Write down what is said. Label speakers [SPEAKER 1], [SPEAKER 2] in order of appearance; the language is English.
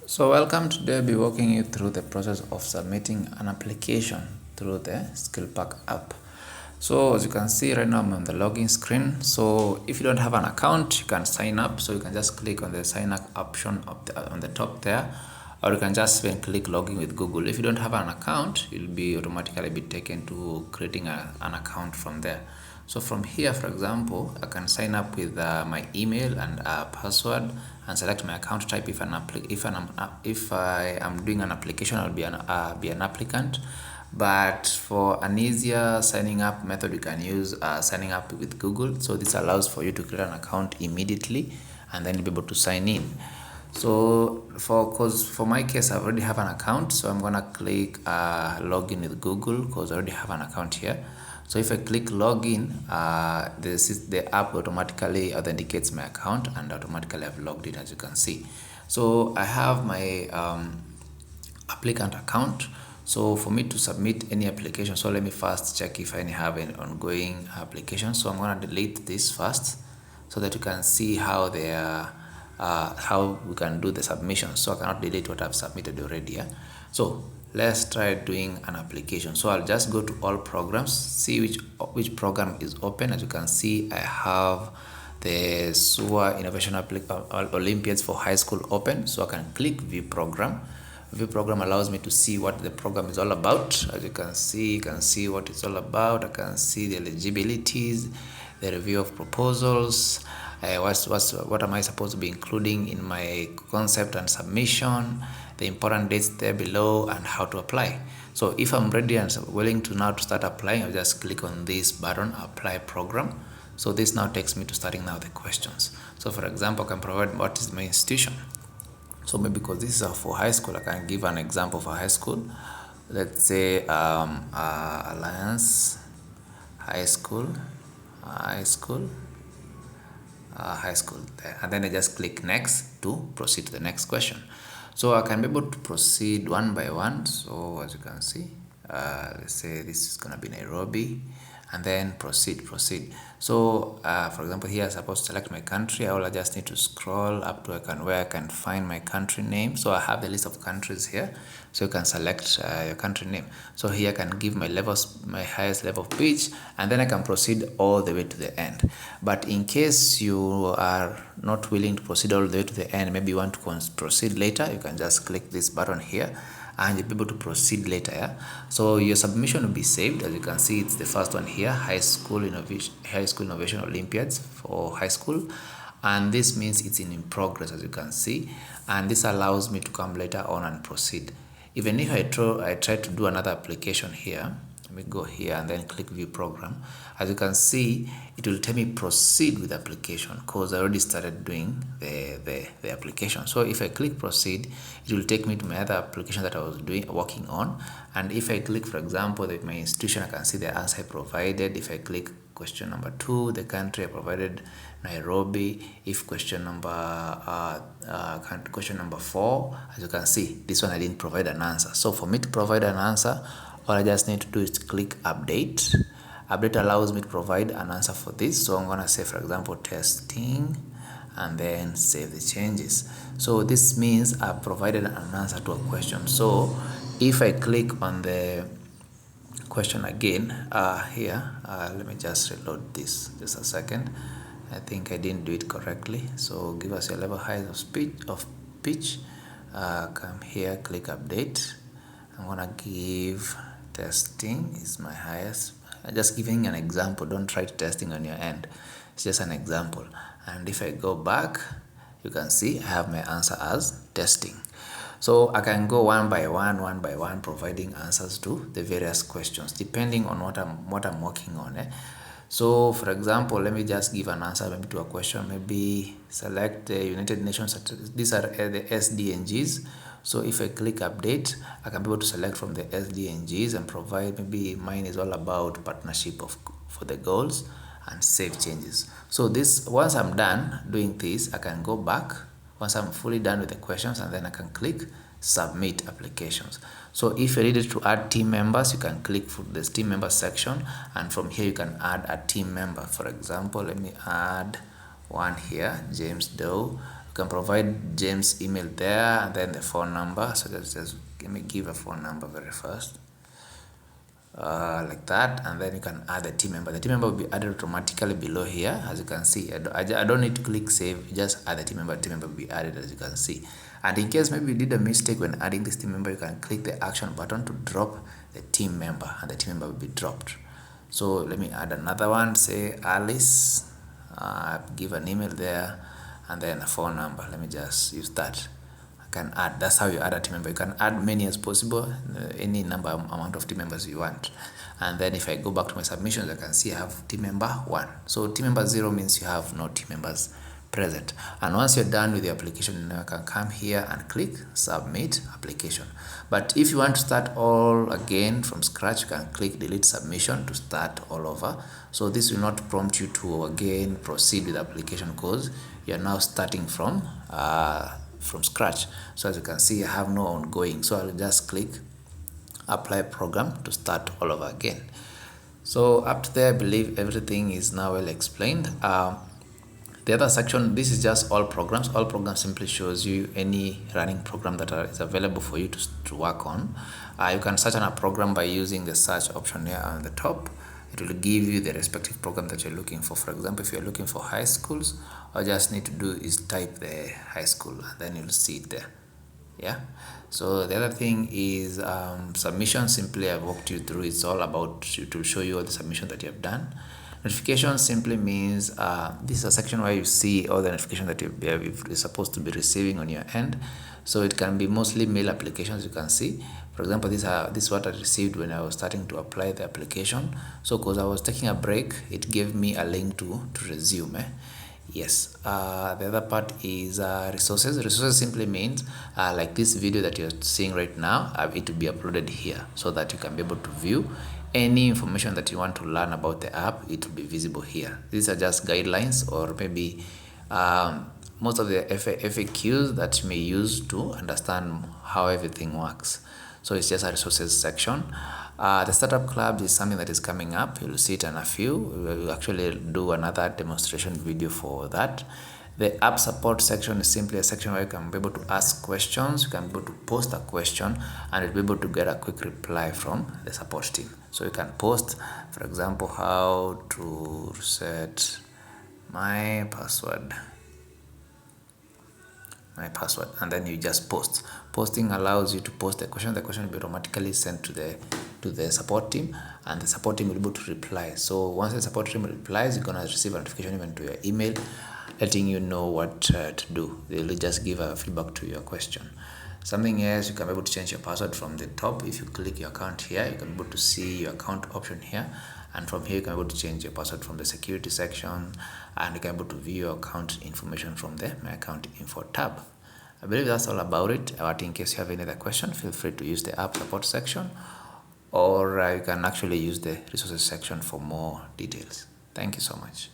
[SPEAKER 1] So welcome. Today I'll be walking you through the process of submitting an application through the SkillPark app. So as you can see right now I'm on the login screen. So if you don't have an account, you can sign up. So you can just click on the sign up option on the top there, or you can just even click login with Google. If you don't have an account, you'll be automatically be taken to creating an account from there. So from here, for example, I can sign up with my email and password and select my account type. If I am doing an application, I'll be an applicant. But for an easier signing up method, you can use signing up with Google. So this allows for you to create an account immediately and then you'll be able to sign in. So for my case, I already have an account, so I'm gonna click login with Google because I already have an account here. So if I click login, the app automatically authenticates my account and automatically I've logged in, as you can see. So I have my applicant account. So for me to submit any application, so let me first check if I have an ongoing application. So I'm gonna delete this first so that you can see how they are how we can do the submission. So I cannot delete what I've submitted already. Yeah? So let's try doing an application. So I'll just go to all programs, see which program is open. As you can see, I have the SUA Innovation Olympiads for high school open. So I can click view program. View program allows me to see what the program is all about. As you can see what it's all about. I can see the eligibilities, the review of proposals, what am I supposed to be including in my concept and submission, the important dates there below, and how to apply. So if I'm ready and willing to now to start applying, I'll just click on this button, apply program. So this now takes me to starting now the questions. So for example, I can provide what is my institution. So maybe because this is for high school, I can give an example for high school. Let's say Alliance High School there, and then I just click next to proceed to the next question. So I can be able to proceed one by one. So as you can see, let's say this is gonna be Nairobi, and then proceed. So for example, here I'm supposed to select my country. I just need to scroll up to where I can find my country name. So I have the list of countries here, so you can select your country name. So here I can give my highest level of pitch, and then I can proceed all the way to the end. But in case you are not willing to proceed all the way to the end, maybe you want to proceed later, you can just click this button here and you'll be able to proceed later. Yeah? So your submission will be saved. As you can see, it's the first one here, high school innovation Olympiads for high school, and this means it's in progress, as you can see, and this allows me to come later on and proceed. Even if I try to do another application here, let me go here and then click view program. As you can see, it will tell me proceed with application because I already started doing the application. So if I click proceed, it will take me to my other application that I was working on. And if I click, for example, my institution, I can see the answer I provided. If I click question number 2, the country I provided Nairobi. If question number 4, as you can see, this one I didn't provide an answer. So for me to provide an answer, all I just need to do is click update. Update allows me to provide an answer for this. So I'm gonna say, for example, testing, and then save the changes. So this means I've provided an answer to a question. So if I click on the question again here, let me just reload this just a second. I think I didn't do it correctly. So give us your level height of pitch. Come here, click update. I'm gonna give testing is my highest. I'm just giving an example. Don't try testing on your end. It's just an example. And if I go back, you can see I have my answer as testing. So I can go one by one, providing answers to the various questions depending on what I'm working on. So for example, let me just give an answer maybe to a question. Maybe select the United Nations. These are the SDNGs. So if I click update, I can be able to select from the SDNGs and provide, maybe mine is all about partnership for the goals, and save changes. So this, once I'm done doing this, I can go back once I'm fully done with the questions, and then I can click submit applications. So if you're ready to add team members, you can click for this team member section, and from here you can add a team member. For example, let me add one here, James Doe. can provide James' email there, and then the phone number. So just let me give a phone number very first. Like that, and then you can add the team member. The team member will be added automatically below here, as you can see. I don't need to click save, just add the team member. The team member will be added, as you can see. And in case maybe you did a mistake when adding this team member, you can click the action button to drop the team member, and the team member will be dropped. So let me add another one, say Alice. Give an email there, and then a phone number. Let me just use that. Can add. That's how you add a team member. You can add many as possible, any amount of team members you want. And then if I go back to my submissions, I can see I have team member 1. So team member 0 means you have no team members present. And once you're done with the application, you can come here and click submit application. But if you want to start all again from scratch, you can click delete submission to start all over. So this will not prompt you to again proceed with the application because you're now starting from scratch. So as you can see, I have no ongoing, so I'll just click apply program to start all over again. So up to there, I believe everything is now well explained. The other section, this is just all programs. All programs simply shows you any running program that is available for you to work on. You can search on a program by using the search option here on the top. It will give you the respective program that you're looking for. For example, if you're looking for high schools, all you just need to do is type the high school, and then you'll see it there. Yeah. So the other thing is submission. Simply, I walked you through. It's all about to show you all the submissions that you have done. Notification simply means this is a section where you see all the notifications that you're supposed to be receiving on your end. So it can be mostly mail applications, you can see. For example, this is what I received when I was starting to apply the application. So because I was taking a break, it gave me a link to resume. Yes. The other part is resources. Resources simply means like this video that you're seeing right now, it will be uploaded here so that you can be able to view any information that you want to learn about the app. It will be visible here. These are just guidelines, or maybe most of the FAQs that you may use to understand how everything works. So it's just a resources section. The startup club is something that is coming up. You'll see it in a few. We'll actually do another demonstration video for that. The app support section is simply a section where you can be able to ask questions. You can be able to post a question, and you'll be able to get a quick reply from the support team. So you can post, for example, how to reset my password, and then you just post. Posting allows you to post the question. The question will be automatically sent to the support team, and the support team will be able to reply. So once the support team replies, you're gonna receive a notification even to your email letting you know what to do. They'll just give a feedback to your question. Something else, you can be able to change your password from the top. If you click your account here, you can be able to see your account option here, and from here you can be able to change your password from the security section, and you can be able to view your account information from the My Account Info tab. I believe that's all about it. But in case you have any other question, feel free to use the app support section, or you can actually use the resources section for more details. Thank you so much.